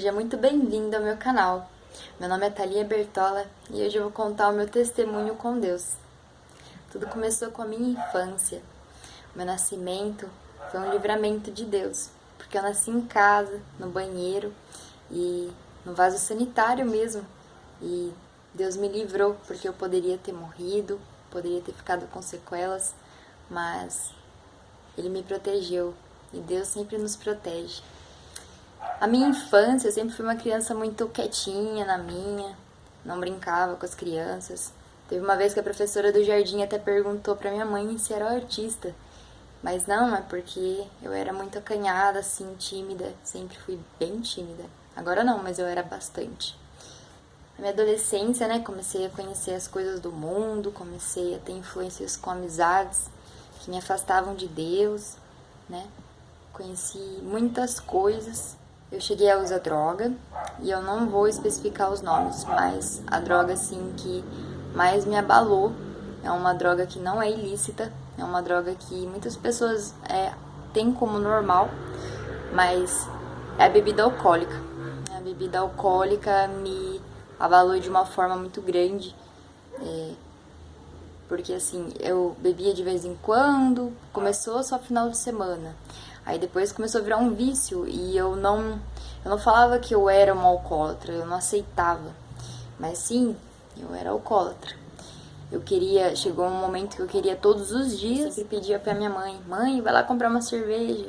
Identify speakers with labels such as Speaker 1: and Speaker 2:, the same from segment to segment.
Speaker 1: Seja muito bem-vindo ao meu canal. Meu nome é Thalia Bertola e hoje eu vou contar o meu testemunho com Deus. Tudo começou com a minha infância. O meu nascimento foi um livramento de Deus, porque eu nasci em casa, no banheiro e no vaso sanitário mesmo. E Deus me livrou, porque eu poderia ter morrido, poderia ter ficado com sequelas, mas Ele me protegeu e Deus sempre nos protege. A minha infância, eu sempre fui uma criança muito quietinha na minha, não brincava com as crianças. Teve uma vez que a professora do jardim até perguntou pra minha mãe se era autista, mas não, é porque eu era muito acanhada, assim, tímida, sempre fui bem tímida. Agora não, mas eu era bastante. Na minha adolescência, né, comecei a conhecer as coisas do mundo, comecei a ter influências com amizades que me afastavam de Deus, né? Conheci muitas coisas. Eu cheguei a usar droga, e eu não vou especificar os nomes, mas a droga assim que mais me abalou é uma droga que não é ilícita, é uma droga que muitas pessoas têm como normal, mas é a bebida alcoólica. A bebida alcoólica me abalou de uma forma muito grande, porque assim, eu bebia de vez em quando, começou só final de semana. Aí depois começou a virar um vício e eu não falava que eu era uma alcoólatra, eu não aceitava. Mas sim, eu era alcoólatra. Chegou um momento que eu queria todos os dias, sempre pedia pra minha mãe, mãe, vai lá comprar uma cerveja.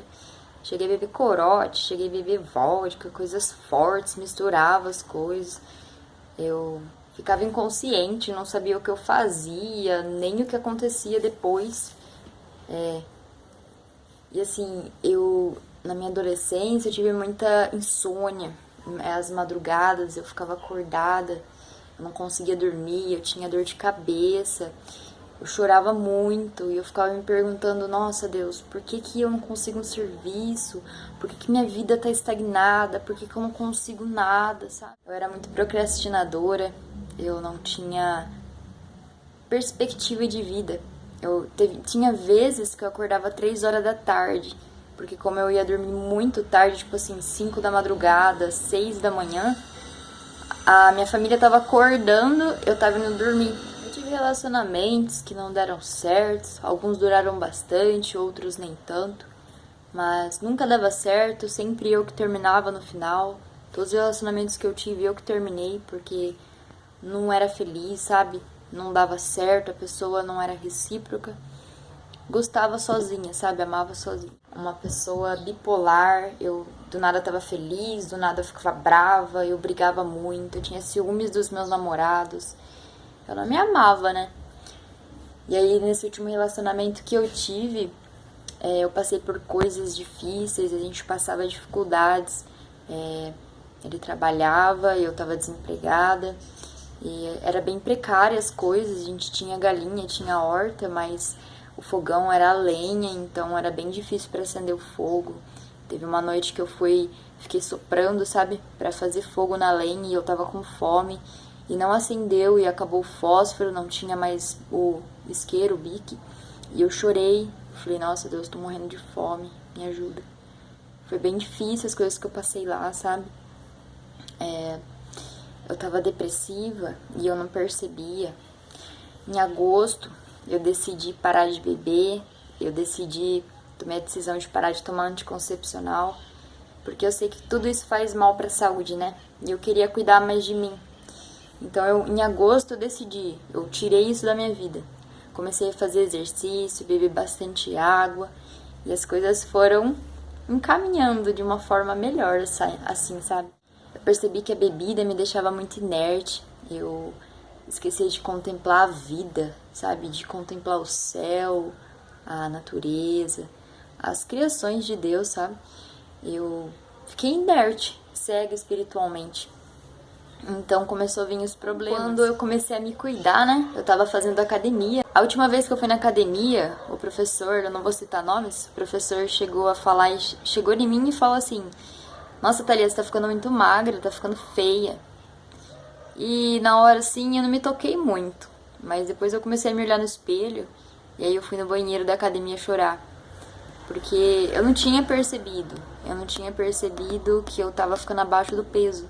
Speaker 1: Cheguei a beber corote, cheguei a beber vodka, coisas fortes, misturava as coisas. Eu ficava inconsciente, não sabia o que eu fazia, nem o que acontecia depois. E assim, na minha adolescência, eu tive muita insônia. Às madrugadas eu ficava acordada, eu não conseguia dormir, eu tinha dor de cabeça, eu chorava muito e eu ficava me perguntando, nossa Deus, por que que eu não consigo um serviço? Por que que minha vida tá estagnada? Por que que eu não consigo nada, sabe? Eu era muito procrastinadora, eu não tinha perspectiva de vida. Tinha vezes que eu acordava 3 horas da tarde, porque como eu ia dormir muito tarde, tipo assim, 5 da madrugada, 6 da manhã, a minha família tava acordando, eu tava indo dormir. Eu tive relacionamentos que não deram certo, alguns duraram bastante, outros nem tanto, mas nunca dava certo, sempre eu que terminava no final. Todos os relacionamentos que eu tive, eu que terminei, porque não era feliz, sabe? Não dava certo, a pessoa não era recíproca. Gostava sozinha, sabe? Amava sozinha. Uma pessoa bipolar, eu do nada tava feliz, do nada eu ficava brava, eu brigava muito, eu tinha ciúmes dos meus namorados. Eu não me amava, né? E aí, nesse último relacionamento que eu tive, eu passei por coisas difíceis, a gente passava dificuldades. Ele trabalhava, eu tava desempregada. E era bem precária as coisas, a gente tinha galinha, tinha horta, mas o fogão era a lenha, então era bem difícil para acender o fogo. Teve uma noite que fiquei soprando, sabe, para fazer fogo na lenha e eu tava com fome e não acendeu e acabou o fósforo, não tinha mais o isqueiro, o bique. E eu chorei, falei, nossa Deus, tô morrendo de fome, me ajuda. Foi bem difícil as coisas que eu passei lá, sabe? Eu tava depressiva e eu não percebia. Em agosto, eu decidi parar de beber, tomei a decisão de parar de tomar anticoncepcional, porque eu sei que tudo isso faz mal pra saúde, né? E eu queria cuidar mais de mim. Então, em agosto, eu tirei isso da minha vida. Comecei a fazer exercício, beber bastante água, e as coisas foram encaminhando de uma forma melhor, assim, sabe? Eu percebi que a bebida me deixava muito inerte, eu esquecia de contemplar a vida, sabe? De contemplar o céu, a natureza, as criações de Deus, sabe? Eu fiquei inerte, cega espiritualmente. Então começou a vir os problemas. Quando eu comecei a me cuidar, né? Eu tava fazendo academia. A última vez que eu fui na academia, o professor, eu não vou citar nomes, o professor chegou em mim e falou assim: nossa, Thalia, você tá ficando muito magra, tá ficando feia. E na hora, assim, eu não me toquei muito. Mas depois eu comecei a me olhar no espelho. E aí eu fui no banheiro da academia chorar. porque eu não tinha percebido que eu tava ficando abaixo do peso.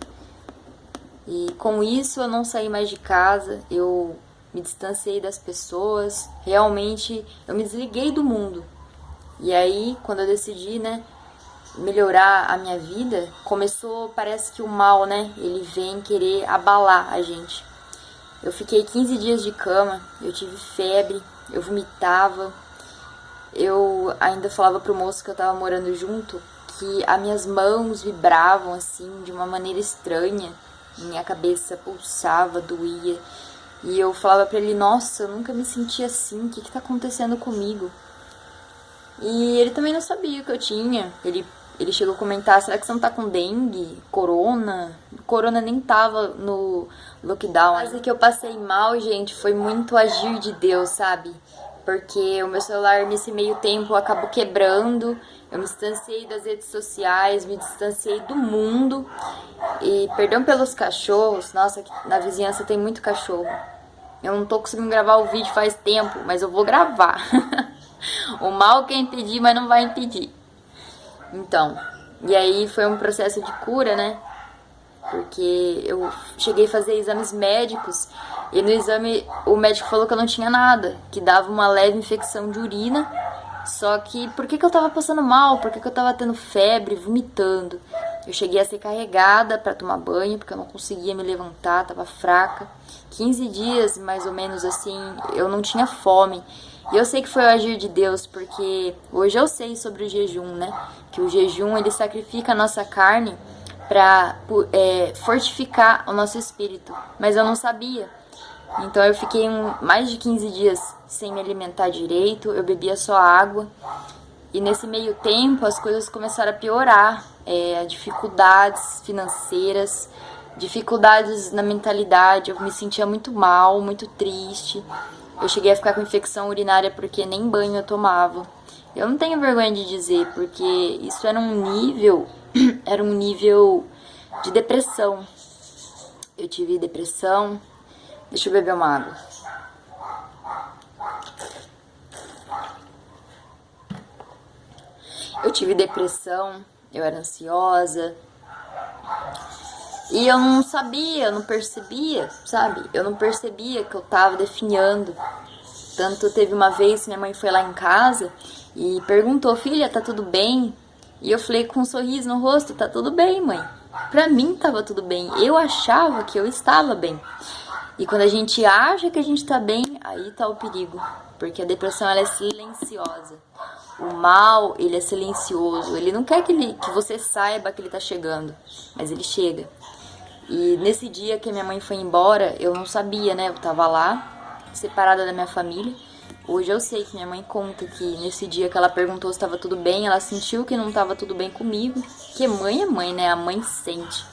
Speaker 1: E com isso eu não saí mais de casa, eu me distanciei das pessoas, realmente eu me desliguei do mundo. E aí, quando eu decidi, né, melhorar a minha vida, começou, parece que o mal, né, ele vem querer abalar a gente. Eu fiquei 15 dias de cama, eu tive febre, eu vomitava, eu ainda falava pro moço que eu tava morando junto que as minhas mãos vibravam assim, de uma maneira estranha, minha cabeça pulsava, doía, e eu falava pra ele, nossa, eu nunca me senti assim, o que tá acontecendo comigo? E ele também não sabia o que eu tinha, ele chegou a comentar, será que você não tá com dengue, corona? Corona nem tava no lockdown. Mas que eu passei mal, gente, foi muito agir de Deus, sabe? Porque o meu celular nesse meio tempo acabou quebrando, eu me distanciei das redes sociais, me distanciei do mundo. E perdão pelos cachorros, nossa, na vizinhança tem muito cachorro. Eu não tô conseguindo gravar o vídeo faz tempo, mas eu vou gravar. O mal quer impedir, mas não vai impedir. Então, e aí foi um processo de cura, né? Porque eu cheguei a fazer exames médicos e no exame o médico falou que eu não tinha nada, que dava uma leve infecção de urina. Só que por que eu tava passando mal? Por que eu tava tendo febre, vomitando? Eu cheguei a ser carregada pra tomar banho, porque eu não conseguia me levantar, tava fraca. 15 dias, mais ou menos assim, eu não tinha fome. E eu sei que foi o agir de Deus, porque hoje eu sei sobre o jejum, né? Que o jejum, ele sacrifica a nossa carne pra fortificar o nosso espírito. Mas eu não sabia. Então eu fiquei mais de 15 dias sem me alimentar direito, eu bebia só água. E nesse meio tempo as coisas começaram a piorar. Dificuldades financeiras, dificuldades na mentalidade, eu me sentia muito mal, muito triste. Eu cheguei a ficar com infecção urinária porque nem banho eu tomava. Eu não tenho vergonha de dizer, porque isso era um nível de depressão. Eu tive depressão. Deixa eu beber uma água. Eu tive depressão, eu era ansiosa. E eu não sabia, eu não percebia, sabe? Eu não percebia que eu tava definhando. Tanto teve uma vez que minha mãe foi lá em casa e perguntou, filha, tá tudo bem? E eu falei com um sorriso no rosto, tá tudo bem, mãe. Pra mim tava tudo bem, eu achava que eu estava bem. E quando a gente acha que a gente tá bem, aí tá o perigo. Porque a depressão, ela é silenciosa. O mal, ele é silencioso. Ele não quer que você saiba que ele tá chegando, mas ele chega. E nesse dia que a minha mãe foi embora, eu não sabia, né? Eu tava lá, separada da minha família. Hoje eu sei que minha mãe conta que nesse dia que ela perguntou se estava tudo bem, ela sentiu que não estava tudo bem comigo. Porque mãe é mãe, né? A mãe sente.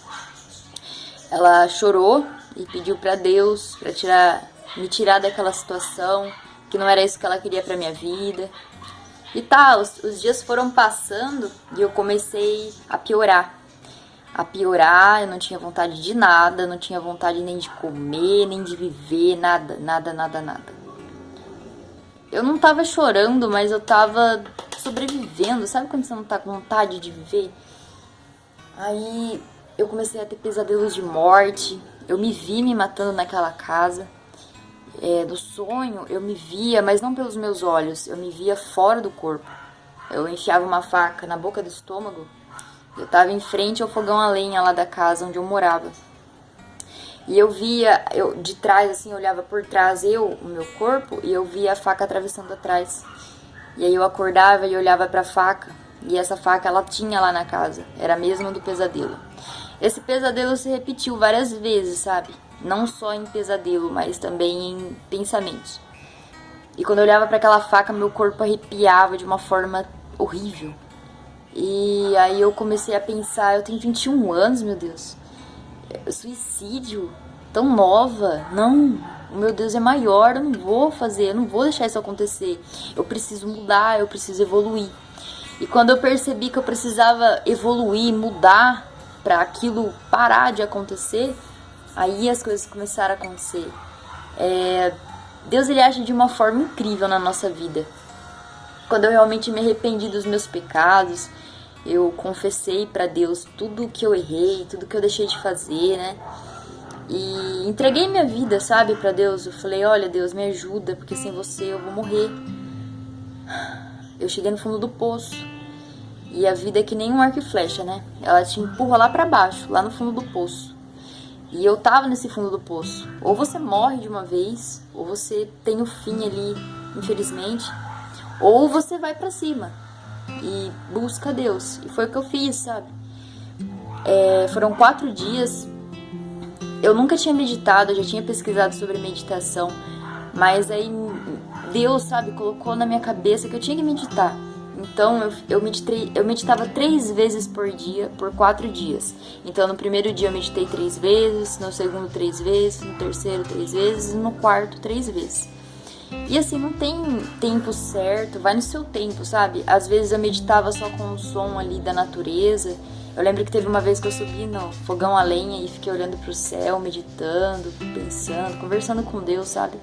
Speaker 1: Ela chorou e pediu pra Deus pra me tirar daquela situação, que não era isso que ela queria pra minha vida. E tá, os dias foram passando e eu comecei a piorar. Eu não tinha vontade de nada, não tinha vontade nem de comer, nem de viver, nada. Eu não tava chorando, mas eu tava sobrevivendo. Sabe quando você não tá com vontade de viver? Aí eu comecei a ter pesadelos de morte, eu me vi me matando naquela casa. No sonho eu me via, mas não pelos meus olhos, eu me via fora do corpo. Eu enfiava uma faca na boca do estômago. Eu tava em frente ao fogão a lenha lá da casa onde eu morava. E eu via, de trás, assim, eu olhava por trás, o meu corpo, e eu via a faca atravessando atrás. E aí eu acordava e olhava pra faca, e essa faca ela tinha lá na casa, era a mesma do pesadelo. Esse pesadelo se repetiu várias vezes, sabe? Não só em pesadelo, mas também em pensamentos. E quando eu olhava pra aquela faca, meu corpo arrepiava de uma forma horrível. E aí eu comecei a pensar, eu tenho 21 anos, meu Deus. Suicídio? Tão nova? Não, o meu Deus é maior, eu não vou fazer, eu não vou deixar isso acontecer. Eu preciso mudar, eu preciso evoluir. E quando eu percebi que eu precisava evoluir, mudar pra aquilo parar de acontecer, aí as coisas começaram a acontecer. Deus, ele age de uma forma incrível na nossa vida. Quando eu realmente me arrependi dos meus pecados, eu confessei pra Deus tudo que eu errei, tudo que eu deixei de fazer, né? E entreguei minha vida, sabe, pra Deus. Eu falei, olha, Deus, me ajuda, porque sem você eu vou morrer. Eu cheguei no fundo do poço. E a vida é que nem um arco e flecha, né? Ela te empurra lá pra baixo, lá no fundo do poço. E eu tava nesse fundo do poço. Ou você morre de uma vez, ou você tem o fim ali, infelizmente. Ou você vai pra cima e busca Deus. E foi o que eu fiz, sabe? Foram 4 dias. Eu nunca tinha meditado, eu já tinha pesquisado sobre meditação. Mas aí Deus, sabe, colocou na minha cabeça que eu tinha que meditar. Então eu meditava 3 vezes por dia, por 4 dias. Então no primeiro dia eu meditei 3 vezes, no segundo 3 vezes, no terceiro 3 vezes e no quarto 3 vezes. E assim, não tem tempo certo, vai no seu tempo, sabe? Às vezes eu meditava só com o som ali da natureza. Eu lembro que teve uma vez que eu subi no fogão a lenha e fiquei olhando pro céu, meditando, pensando, conversando com Deus, sabe?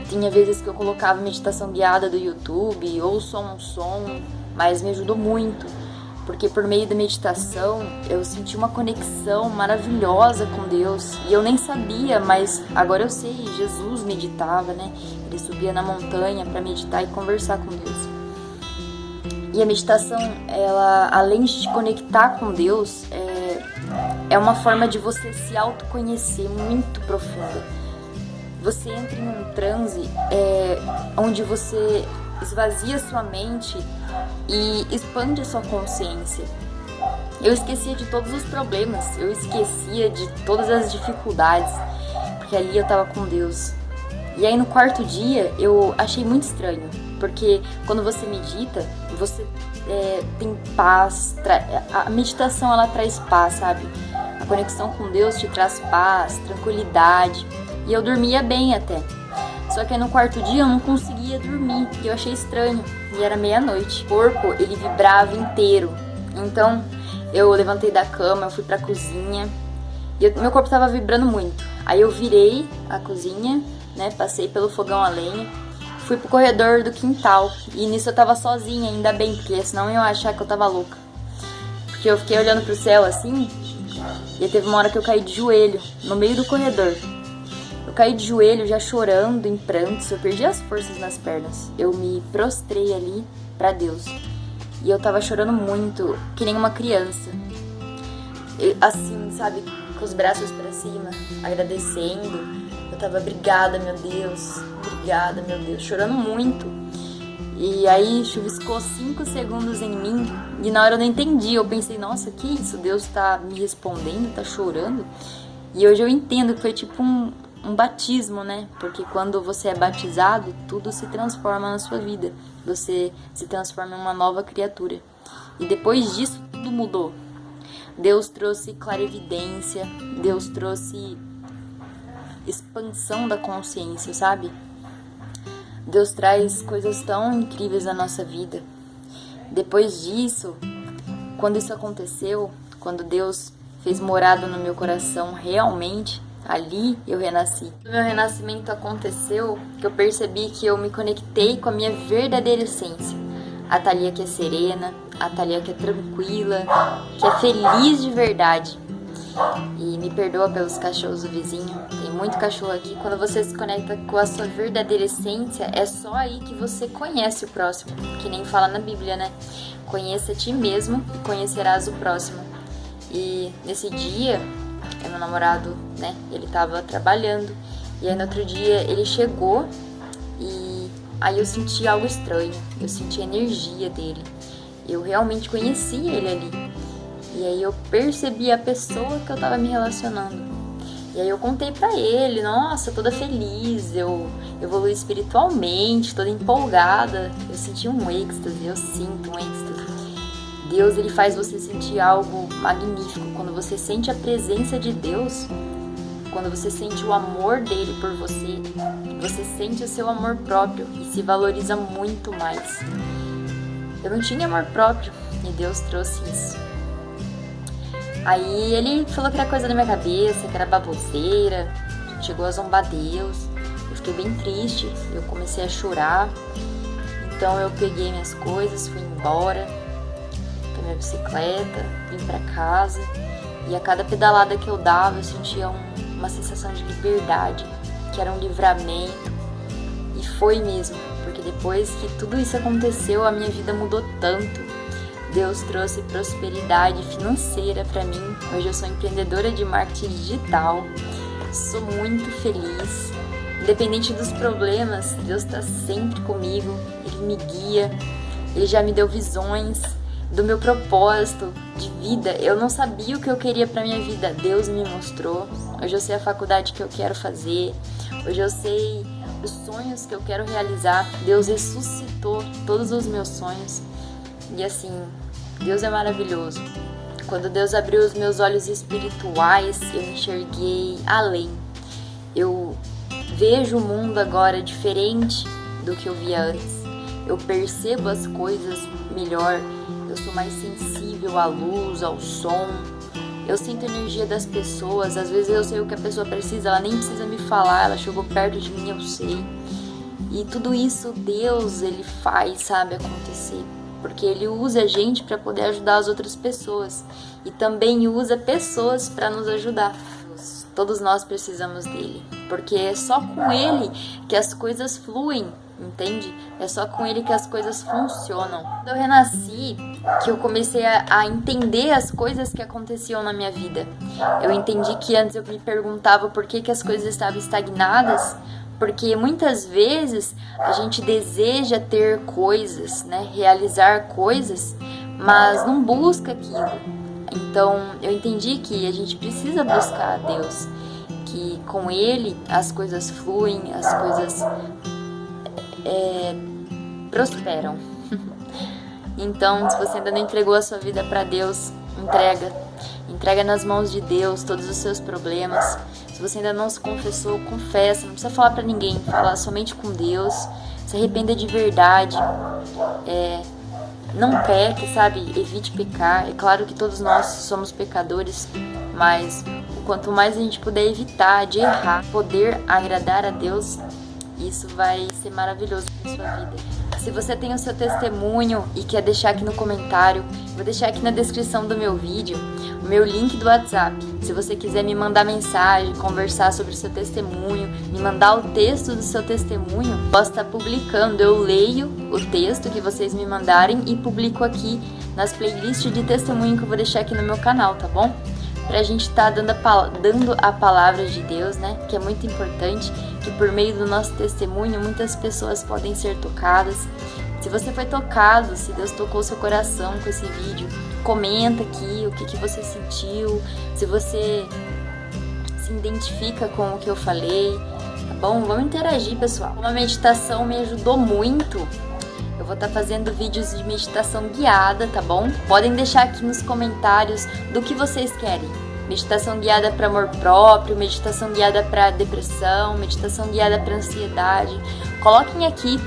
Speaker 1: Tinha vezes que eu colocava meditação guiada do YouTube, ou só um som, mas me ajudou muito, porque por meio da meditação eu senti uma conexão maravilhosa com Deus, e eu nem sabia, mas agora eu sei, Jesus meditava, né? Ele subia na montanha para meditar e conversar com Deus. E a meditação, ela, além de te conectar com Deus, é uma forma de você se autoconhecer muito profunda. Você entra em um transe onde você esvazia sua mente e expande a sua consciência. Eu esquecia de todos os problemas, eu esquecia de todas as dificuldades, porque ali eu tava com Deus. E aí no 4º dia eu achei muito estranho, porque quando você medita, você tem paz, a meditação ela traz paz, sabe? A conexão com Deus te traz paz, tranquilidade. E eu dormia bem até. Só que aí no 4º dia eu não conseguia dormir. E eu achei estranho. E era meia-noite. O corpo, ele vibrava inteiro. Então, eu levantei da cama, eu fui pra cozinha. E meu corpo tava vibrando muito. Aí eu virei a cozinha, né? Passei pelo fogão a lenha. Fui pro corredor do quintal. E nisso eu tava sozinha, ainda bem. Porque senão eu ia achar que eu tava louca. Porque eu fiquei olhando pro céu assim. E teve uma hora que eu caí de joelho, no meio do corredor. Eu caí de joelho já chorando, em prantos, eu perdi as forças nas pernas. Eu me prostrei ali pra Deus. E eu tava chorando muito, que nem uma criança. Assim, sabe, com os braços pra cima, agradecendo. Eu tava, obrigada, meu Deus, chorando muito. E aí chuviscou 5 segundos em mim. E na hora eu não entendi, eu pensei, nossa, que isso? Deus tá me respondendo, tá chorando. E hoje eu entendo que foi tipo um batismo, né? Porque quando você é batizado, tudo se transforma na sua vida. Você se transforma em uma nova criatura. E depois disso, tudo mudou. Deus trouxe clarividência, Deus trouxe expansão da consciência, sabe? Deus traz coisas tão incríveis na nossa vida. Depois disso, quando isso aconteceu, quando Deus fez morada no meu coração realmente, ali eu renasci. O meu renascimento aconteceu que eu percebi que eu me conectei com a minha verdadeira essência. A Thalia que é serena, a Thalia que é tranquila, que é feliz de verdade. E me perdoa pelos cachorros do vizinho, tem muito cachorro aqui. Quando você se conecta com a sua verdadeira essência, é só aí que você conhece o próximo. Que nem fala na Bíblia, né? Conheça a ti mesmo e conhecerás o próximo. E nesse dia, meu namorado, né, ele tava trabalhando, e aí no outro dia ele chegou e aí eu senti algo estranho, eu senti a energia dele, eu realmente conheci ele ali, e aí eu percebi a pessoa que eu tava me relacionando, e aí eu contei pra ele, nossa, toda feliz, eu evolui espiritualmente, toda empolgada, eu senti um êxtase, eu sinto um êxtase. Deus, ele faz você sentir algo magnífico. Quando você sente a presença de Deus, quando você sente o amor dele por você, você sente o seu amor próprio e se valoriza muito mais. Eu não tinha amor próprio e Deus trouxe isso. Aí ele falou que era coisa da minha cabeça, que era baboseira, chegou a zombar Deus. Eu fiquei bem triste, eu comecei a chorar. Então eu peguei minhas coisas, fui embora, peguei minha bicicleta, vim pra casa. E a cada pedalada que eu dava, eu sentia uma sensação de liberdade, que era um livramento. E foi mesmo, porque depois que tudo isso aconteceu, a minha vida mudou tanto. Deus trouxe prosperidade financeira pra mim. Hoje eu sou empreendedora de marketing digital. Sou muito feliz. Independente dos problemas, Deus está sempre comigo. Ele me guia. Ele já me deu visões do meu propósito de vida. Eu não sabia o que eu queria pra minha vida. Deus me mostrou. Hoje eu sei a faculdade que eu quero fazer. Hoje eu sei os sonhos que eu quero realizar. Deus ressuscitou todos os meus sonhos. E assim, Deus é maravilhoso. Quando Deus abriu os meus olhos espirituais, eu enxerguei além. Eu vejo o mundo agora diferente do que eu via antes. Eu percebo as coisas melhor. Eu sou mais sensível à luz, ao som. Eu sinto a energia das pessoas. Às vezes eu sei o que a pessoa precisa, ela nem precisa me falar, ela chegou perto de mim, eu sei. E tudo isso Deus, ele faz, sabe, acontecer. Porque ele usa a gente para poder ajudar as outras pessoas. E também usa pessoas para nos ajudar. Todos nós precisamos dele. Porque é só com ele que as coisas fluem, entende? É só com ele que as coisas funcionam. Quando eu renasci, que eu comecei a entender as coisas que aconteciam na minha vida. Eu entendi que antes eu me perguntava por que as coisas estavam estagnadas. Porque muitas vezes a gente deseja ter coisas, né? Realizar coisas, mas não busca aquilo. Então eu entendi que a gente precisa buscar a Deus, que com Ele as coisas fluem, as coisas prosperam. Então, se você ainda não entregou a sua vida para Deus, entrega nas mãos de Deus todos os seus problemas. Se você ainda não se confessou, confessa, não precisa falar pra ninguém, fala somente com Deus, se arrependa de verdade, não peque, sabe, evite pecar. É claro que todos nós somos pecadores, mas quanto mais a gente puder evitar de errar, poder agradar a Deus, isso vai ser maravilhoso para sua vida. Se você tem o seu testemunho e quer deixar aqui no comentário, vou deixar aqui na descrição do meu vídeo o meu link do WhatsApp. Se você quiser me mandar mensagem, conversar sobre o seu testemunho, me mandar o texto do seu testemunho, posso estar publicando. Eu leio o texto que vocês me mandarem e publico aqui nas playlists de testemunho que eu vou deixar aqui no meu canal, tá bom? Pra gente estar dando a palavra de Deus, né? Que é muito importante, que por meio do nosso testemunho muitas pessoas podem ser tocadas. Se você foi tocado, se Deus tocou seu coração com esse vídeo, comenta aqui o que você sentiu, se você se identifica com o que eu falei, tá bom? Vamos interagir, pessoal. Uma meditação me ajudou muito. Eu vou estar fazendo vídeos de meditação guiada, tá bom? Podem deixar aqui nos comentários do que vocês querem. Meditação guiada para amor próprio, meditação guiada para depressão, meditação guiada para ansiedade. Coloquem aqui,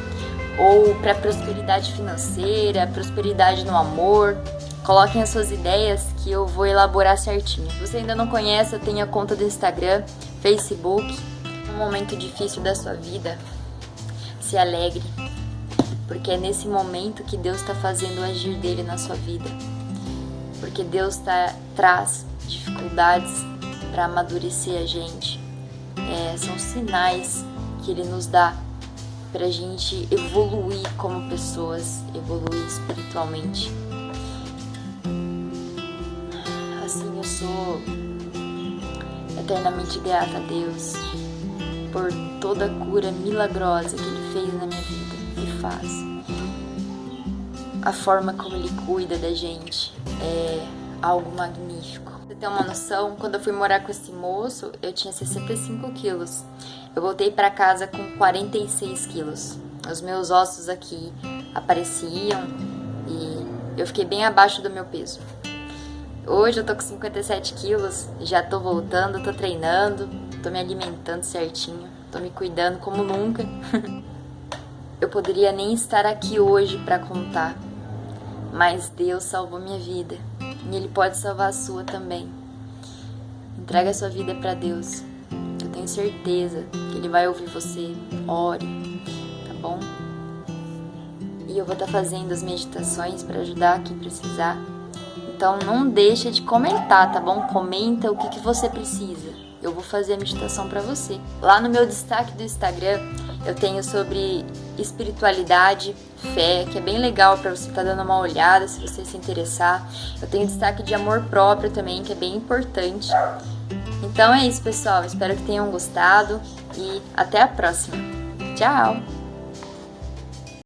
Speaker 1: ou para prosperidade financeira, prosperidade no amor. Coloquem as suas ideias que eu vou elaborar certinho. Se você ainda não conhece, eu tenho a conta do Instagram, Facebook. Num momento difícil da sua vida, se alegre. Porque é nesse momento que Deus está fazendo o agir dele na sua vida. Porque Deus traz dificuldades para amadurecer a gente. São sinais que Ele nos dá para a gente evoluir como pessoas, evoluir espiritualmente. Assim, eu sou eternamente grata a Deus por toda a cura milagrosa que Ele fez na minha vida. Faz. A forma como ele cuida da gente é algo magnífico. Pra você ter uma noção, quando eu fui morar com esse moço, eu tinha 65 quilos. Eu voltei pra casa com 46 quilos. Os meus ossos aqui apareciam e eu fiquei bem abaixo do meu peso. Hoje eu tô com 57 quilos, já tô voltando, tô treinando, tô me alimentando certinho, tô me cuidando como nunca. Eu poderia nem estar aqui hoje para contar, mas Deus salvou minha vida e Ele pode salvar a sua também. Entrega a sua vida para Deus. Eu tenho certeza que Ele vai ouvir você. Ore, tá bom? e eu vou estar fazendo as meditações para ajudar quem precisar. Então não deixa de comentar, tá bom? Comenta o que você precisa. Eu vou fazer a meditação para você. Lá no meu destaque do Instagram, eu tenho sobre espiritualidade, fé, que é bem legal para você estar dando uma olhada se você se interessar. Eu tenho destaque de amor próprio também, que é bem importante. Então é isso, pessoal. Espero que tenham gostado e até a próxima. Tchau!